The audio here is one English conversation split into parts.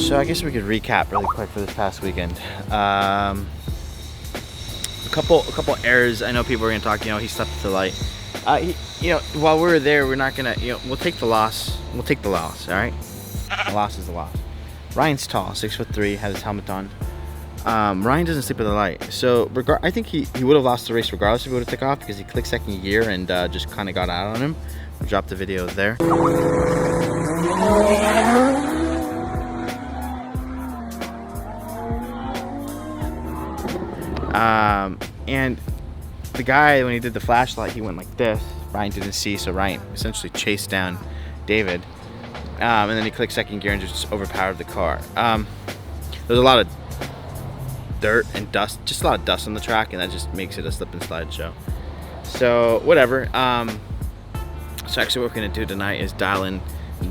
So I guess we could recap really quick for this past weekend. A couple errors. I know people are gonna talk. You know, he slept at the light. You know, while we were there, we're not gonna. You know, we'll take the loss. We'll take the loss. All right. The loss is the loss. Ryan's tall, 6'3", has his helmet on. Ryan doesn't sleep at the light, so I think he would have lost the race regardless if he would have took off, because he clicked second gear and just kind of got out on him. We dropped the video there. And the guy, when he did the flashlight, he went like this. Ryan didn't see, so Ryan essentially chased down David. And then he clicked second gear and just overpowered the car. There's a lot of dirt and dust, just a lot of dust on the track, and that just makes it a slip and slide show. So whatever. So actually what we're gonna do tonight is dial in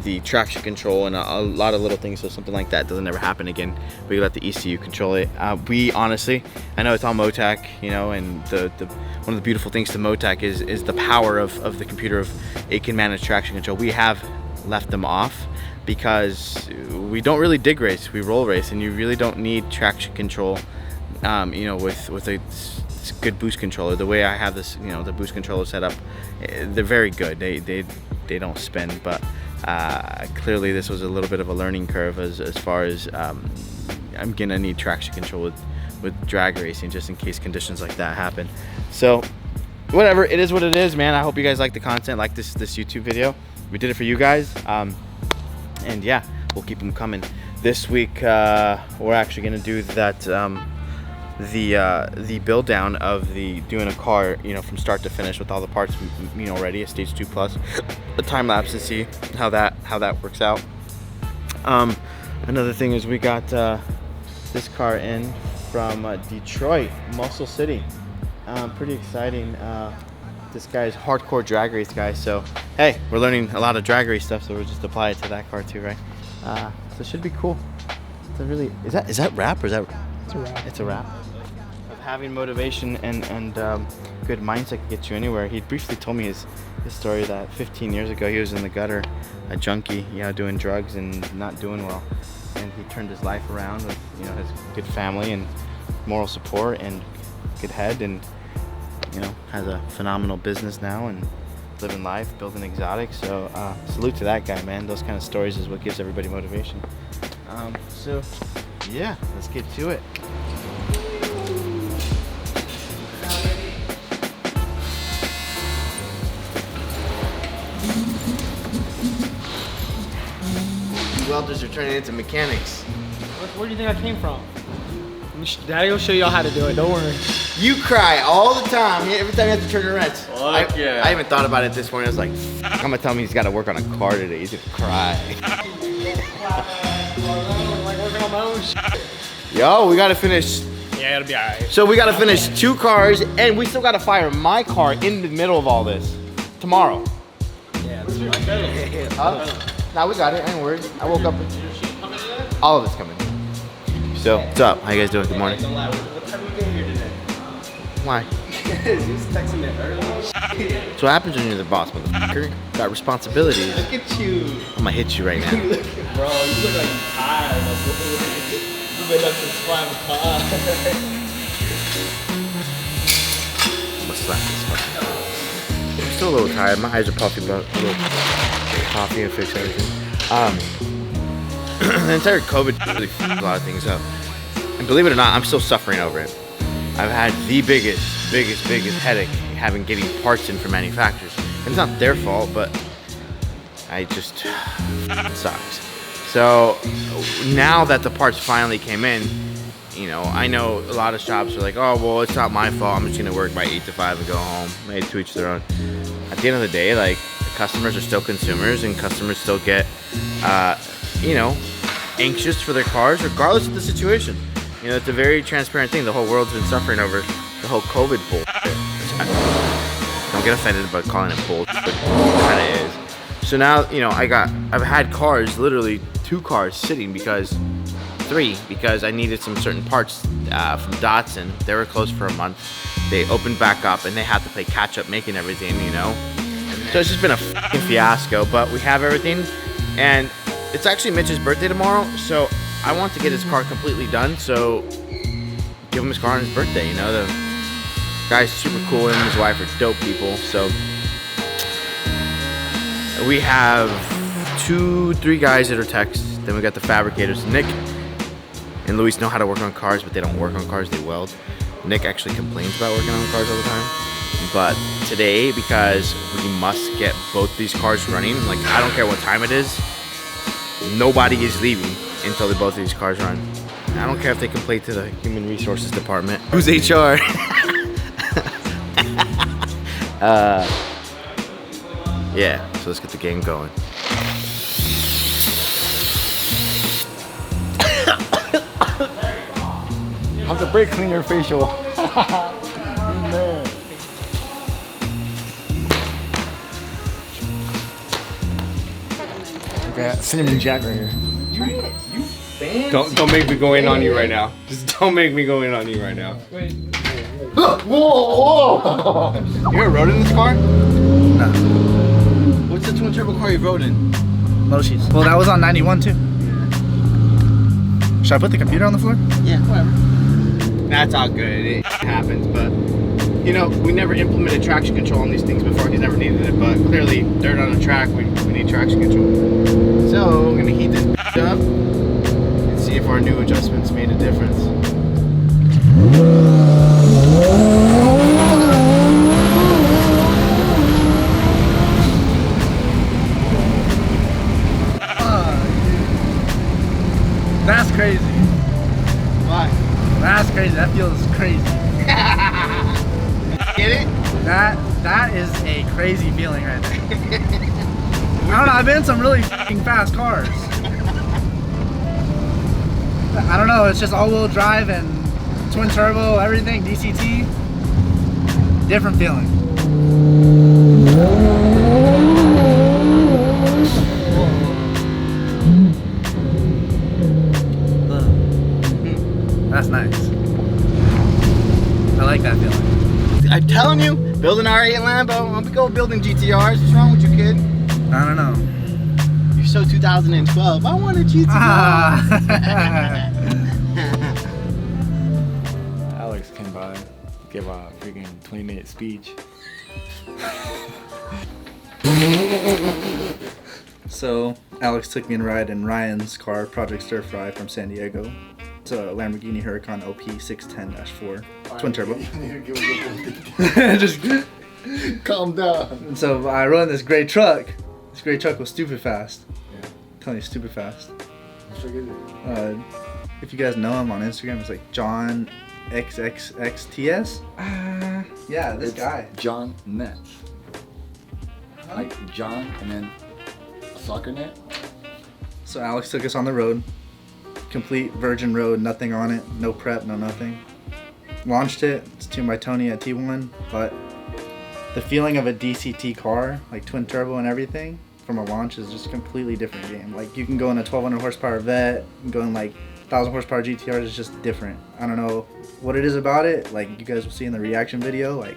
the traction control and a lot of little things, so something like that doesn't ever happen again. We let the ECU control it. We honestly, I know it's all Motec, you know, and one of the beautiful things to Motec is the power of the computer. Of it can manage traction control. We have left them off because we don't really dig race, we roll race, and you really don't need traction control, you know, with a good boost controller. The way I have this, you know, the boost controller set up, they're very good. They don't spin, but clearly this was a little bit of a learning curve as far as I'm gonna need traction control with drag racing, just in case conditions like that happen. So whatever, it is what it is, man. I hope you guys like the content, like this YouTube video. We did it for you guys, and yeah, we'll keep them coming. This week we're actually gonna do that the build down of doing a car, you know, from start to finish with all the parts, you know, ready, a stage 2 plus, a time lapse, to see how that works out. Another thing is we got this car in from Detroit, Muscle City. Pretty exciting. This guy's hardcore drag race guy, so hey, we're learning a lot of drag race stuff, so we'll just apply it to that car too, right? So it should be cool. It's a really, is that rap, or is that? It's a wrap. It's a wrap. Of having motivation and good mindset can get you anywhere. He briefly told me his story that 15 years ago he was in the gutter, a junkie, you know, doing drugs and not doing well, and he turned his life around with, you know, his good family and moral support and good head, and you know, has a phenomenal business now and living life, building exotics. So salute to that guy, man. Those kind of stories is what gives everybody motivation. So yeah, let's get to it. Welders are turning into mechanics. Where do you think I came from? Daddy will show you all how to do it, don't worry. You cry all the time. Every time you have to turn your wrench. Yeah. I even thought about it this morning. I was like, I'm gonna tell him he's gotta work on a car today. He's gonna cry. Like working on my own shit. Yo, we gotta finish. Yeah, it'll be alright. So we gotta finish 2 cars, and we still gotta fire my car in the middle of all this tomorrow. Yeah, that's right. Nah, we got it. I ain't worried. I woke up. All of it's coming. So, what's up? How you guys doing? Good morning. What time are you here today? Why? He's texting me early. So what happens when you're the boss, motherfucker? Got responsibilities. Look at you. I'm gonna hit you right now. Bro, you look like you're tired. You've been up since 5 o'clock. I'm gonna slap this fucking. I'm still a little tired. My eyes are puffy, but a little coffee and fix everything. The entire COVID really fucked a lot of things up. And believe it or not, I'm still suffering over it. I've had the biggest headache getting parts in from manufacturers. And it's not their fault, but it sucks. So now that the parts finally came in, you know, I know a lot of shops are like, oh, well, it's not my fault. I'm just gonna work by 8 to 5 and go home. Maybe to each their own. At the end of the day, like, the customers are still consumers, and customers still get, you know, anxious for their cars regardless of the situation. You know, it's a very transparent thing. The whole world's been suffering over the whole COVID bullshit. Don't get offended about calling it bullshit, but it kind of is. So now, you know, I've had cars, literally 2 cars sitting because 3, because I needed some certain parts from Datsun. They were closed for a month. They opened back up and they had to play catch up making everything, you know. So it's just been a fucking fiasco, but we have everything. And it's actually Mitch's birthday tomorrow, so I want to get his car completely done, so give him his car on his birthday, you know? The guy's super cool, and his wife are dope people, so we have 2-3 guys that are techs. Then we got the fabricators. Nick and Luis know how to work on cars, but they don't work on cars, they weld. Nick actually complains about working on cars all the time. But today, because we must get both these cars running, like I don't care what time it is, nobody is leaving until both of these cars run. I don't care if they complain to the human resources department. Who's HR? Yeah, so let's get the game going. How's the brake cleaner facial? Man. Okay, cinnamon jack right here. Don't make me go in on you right now. Just don't make me go in on you right now. Whoa! You ever rode in this car? No. What's the twin turbo car you rode in? Moshi's. Well, that was on 91 too. Should I put the computer on the floor? Yeah, whatever. That's all good. It happens, but you know, we never implemented traction control on these things before. He's never needed it, but clearly, dirt on a track, we need traction control. So I'm gonna heat this up and see if our new adjustments made a difference. That's crazy. Why? That's crazy. That feels crazy. Get it? That is a crazy feeling right there. I don't know. I've been in some really fucking fast cars. I don't know. It's just all-wheel drive and twin turbo, everything, DCT. Different feeling. That's nice. I like that feeling. I'm telling you, build an R8 Lambo. I'm going building GTRs. What's wrong with you, kid? I don't know. You're so 2012. I want a GTR. Alex came by, gave a freaking 20-minute speech. So, Alex took me and ride in Ryan's car, Project Stir Fry from San Diego. It's a Lamborghini Huracan LP 610-4, twin turbo. Just Calm down. and so I rode in this gray truck. This gray truck was stupid fast. Yeah. I'm telling you, stupid fast. Forget it. If you guys know him on Instagram, it's like John XXXTS. Yeah, this It's guy. John Net. Like John and then a soccer net. So Alex took us on the road. Complete virgin road, nothing on it, no prep, no nothing. Launched it, it's tuned by Tony at T1, but the feeling of a DCT car, like twin turbo and everything, from a launch is just a completely different game. Like you can go in a 1200 horsepower Vet, you can go in like 1000 horsepower GTRs, it's just different. I don't know what it is about it, like you guys will see in the reaction video, like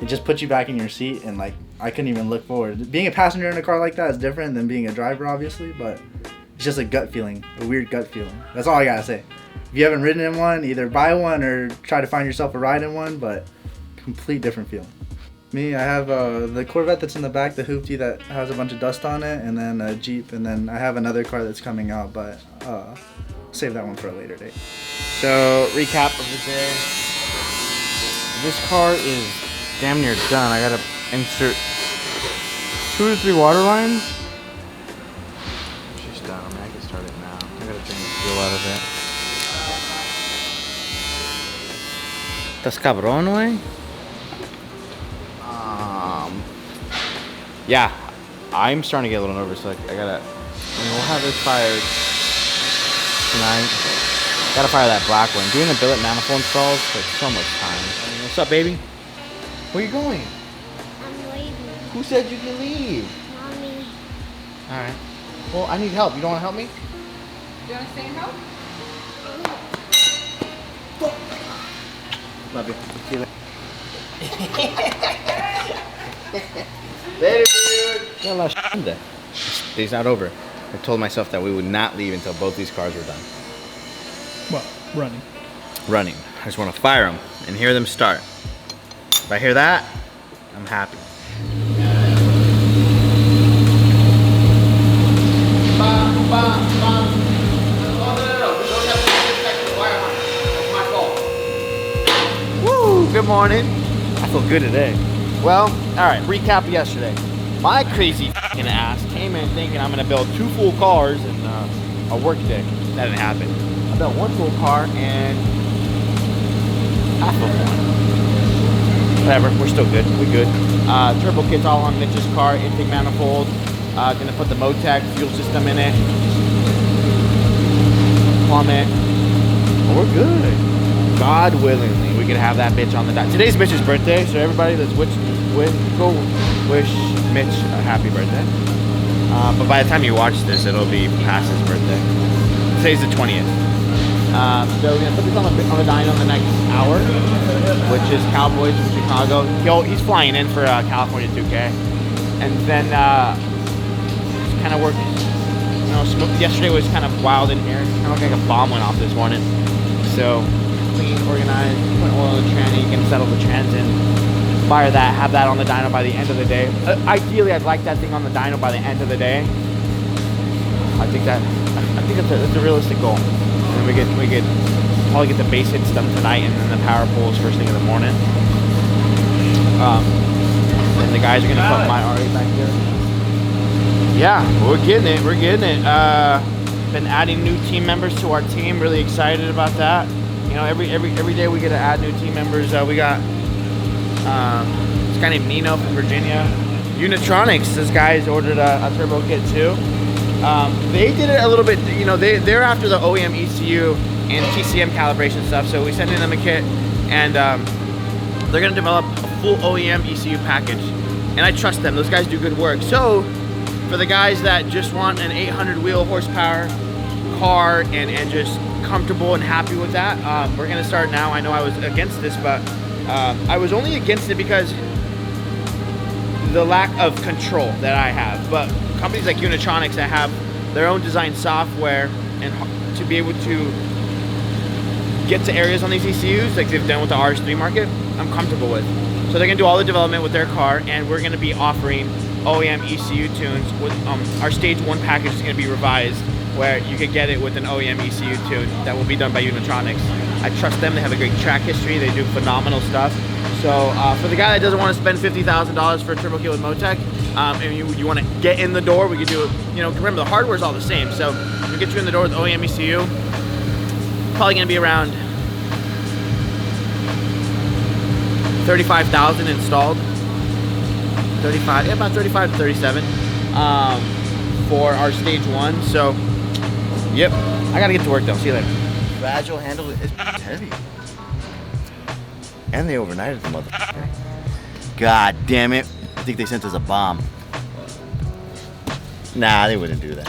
it just puts you back in your seat and like I couldn't even look forward. Being a passenger in a car like that is different than being a driver obviously, but it's just a gut feeling, a weird gut feeling. That's all I gotta say. If you haven't ridden in one, either buy one or try to find yourself a ride in one, but complete different feeling. Me, I have the Corvette that's in the back, the hoopty that has a bunch of dust on it, and then a Jeep, and then I have another car that's coming out, but save that one for a later date. So, recap of the day. This car is damn near done. I gotta insert 2 to 3 water lines. She's done. I mean, I can start it now. I gotta drain the fuel out of it. ¿Estás cabrón, güey? Yeah, I'm starting to get a little nervous. Like, I gotta, we'll have this fired tonight. Gotta fire that black one. Doing the billet manifold installs takes so much time. What's up, baby? Where you going? I'm leaving. Who said you can leave? Mommy. Alright. Well, I need help. You don't want to help me? Do you want to stay and help? Love you. See you later. Later, dude. This day's not over. I told myself that we would not leave until both these cars were done. Well, running. Running. I just want to fire them and hear them start. If I hear that, I'm happy. Woo! Good morning. I feel good today. Well, all right. Recap of yesterday. My crazy f***ing ass came in thinking I'm gonna build 2 full cars in a work day. That didn't happen. I built 1 full car and half of one. Whatever, we're still good. We good. Turbo kit's all on Mitch's car, intake manifold. Gonna put the Motec fuel system in it. Plummet. Well, we're good. God willingly, we could have that bitch on the dot. Today's Mitch's birthday, so everybody, let's go wish Mitch a happy birthday. But by the time you watch this, it'll be past his birthday. Today's the 20th. So we're gonna put this on the dyno in the next hour, which is Cowboys from Chicago. He's flying in for California 2K, and then just kind of work. You know, yesterday was kind of wild in here. Kind of like a bomb went off this morning. So clean, organized, put oil in the tranny, you can settle the trans in, fire that, have that on the dyno by the end of the day. Ideally, I'd like that thing on the dyno by the end of the day. I think that's a realistic goal. And we could probably get the base hits done tonight, and then the power pulls first thing in the morning. And the guys are gonna put my RA back here. Yeah, we're getting it. We're getting it. Been adding new team members to our team. Really excited about that. You know, every day we get to add new team members. We got this guy named Nino from Virginia. Unitronics. This guy's ordered a turbo kit too. They did it a little bit. You know, they're after the OEM ECU and TCM calibration stuff. So we sent in them a kit, and they're gonna develop a full OEM ECU package. And I trust them. Those guys do good work. So for the guys that just want an 800 wheel horsepower car and just comfortable and happy with that, we're gonna start now. I know I was against this, but I was only against it because the lack of control that I have. But companies like Unitronics that have their own design software and to be able to get to areas on these ECUs like they've done with the RS3 market, I'm comfortable with. So they're gonna do all the development with their car, and we're gonna be offering OEM ECU tunes with our stage 1 package is going to be revised, where you could get it with an OEM ECU tune that will be done by Unitronics. I trust them. They have a great track history. They do phenomenal stuff. So for the guy that doesn't want to spend $50,000 for a turbo kit with Motec, and you want to get in the door, we could do it. You know, remember the hardware is all the same. So we get you in the door with OEM ECU. Probably going to be around 35,000 installed. 35, yeah, about 35 to 37 for our stage 1. So, yep, I gotta get to work though. See you later. Fragile handle is heavy, and they overnighted the motherfucker. God damn it! I think they sent us a bomb. Nah, they wouldn't do that.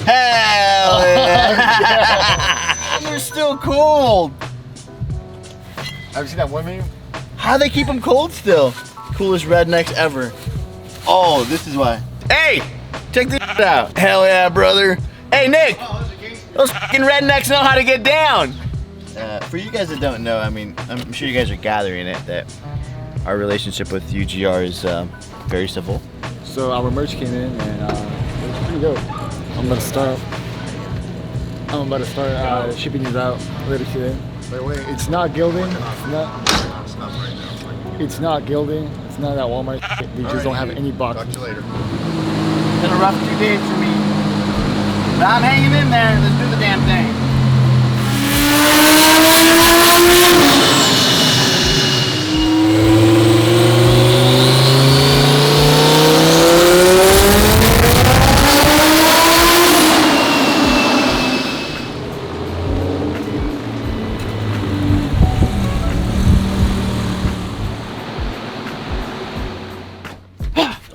Hell yeah! They're still cold. Have you seen that one meme? How do they keep them cold still? Coolest rednecks ever. Oh, this is why. Hey, check this out. Hell yeah, brother. Hey, Nick. Those fucking rednecks know how to get down. For you guys that don't know, I mean, I'm sure you guys are gathering it that our relationship with UGR is very simple. So our merch came in, and it was pretty dope. I'm about to start shipping these out later today. Wait, It's not gilding. It's not gilding. It's not that Walmart shit. They just don't have any box. Talk to you later. Been a rough 2 days for me. But I'm hanging in there. Let's do the damn thing.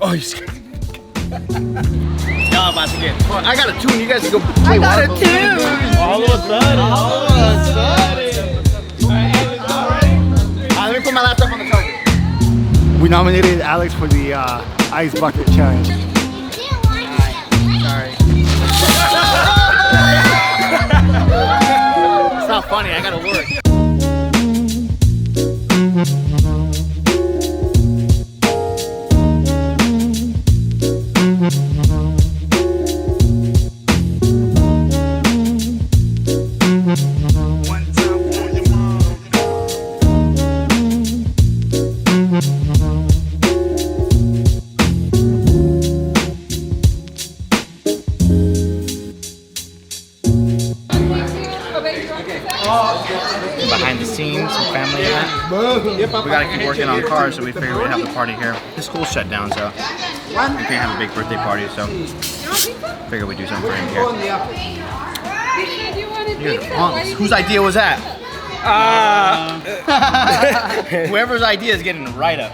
Oh, you scared me. Y'all about to get fun. I got a tune. You guys can go play. I got a tune. All of a sudden. Let me put my laptop on the charger. We nominated Alex for the ice bucket challenge. Sorry. It's not funny, I gotta work. Behind the scenes, some family event. We gotta keep working on cars, so we figured we'd have the party here. The school's shut down, so we can't have a big birthday party, so figured we'd do something for him here. You're the punks. Whose idea was that? Whoever's idea is getting the write-up.